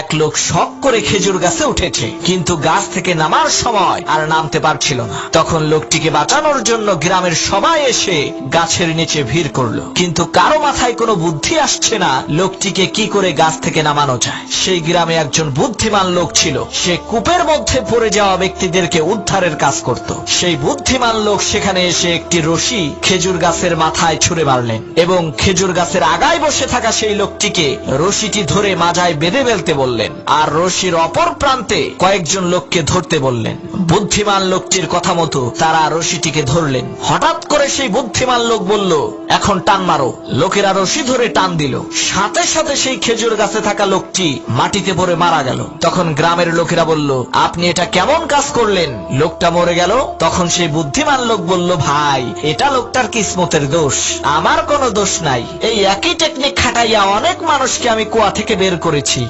এক লোক শখ করে খেজুর গাছে উঠেছে, কিন্তু গাছ থেকে নামার সময় আর নামতে পারছিল না। তখন লোকটিকে বাঁচানোর জন্য গ্রামের সবাই এসে গাছের নিচে ভিড় করলো, কিন্তু কারো মাথায় কোনো বুদ্ধি আসছে না লোকটিকে কি করে গাছ থেকে নামানো যায়। সেই গ্রামে একজন বুদ্ধিমান লোক ছিল, সে কূপের মধ্যে পড়ে যাওয়া ব্যক্তিদেরকে উদ্ধারের কাজ করত। সেই বুদ্ধিমান লোক সেখানে এসে একটি রশি খেজুর গাছের মাথায় ছুঁড়ে মারলেন এবং খেজুর গাছের আগায় বসে থাকা সেই লোকটিকে রশিটি ধরে মাজায় বেঁধে ফেলতে বললেন, আর রশির অপর প্রান্তে কয়েকজন লোককে ধরতে বললেন। বুদ্ধিমান লোকটির কথা মতো তারা রশিটিকে ধরলেন। হঠাৎ করে সেই বুদ্ধিমান লোক বলল, এখন টান মারো। লোকেরা রশি ধরে টান দিল, সাথে সাথে সেই খেজুর গাছে থাকা লোকটি মাটিতে পড়ে মারা গেল। তখন গ্রামের লোকেরা বলল, আপনি এটা কেমন কাজ করলেন, লোকটা মরে গেল। তখন সেই বুদ্ধিমান লোক বলল, ভাই এটা লোকটার কিসমতের দোষ, আমার কোনো দোষ নাই। এই একই টেকনিক খাটাইয়া অনেক মানুষকে আমি কুয়া থেকে বের করেছি।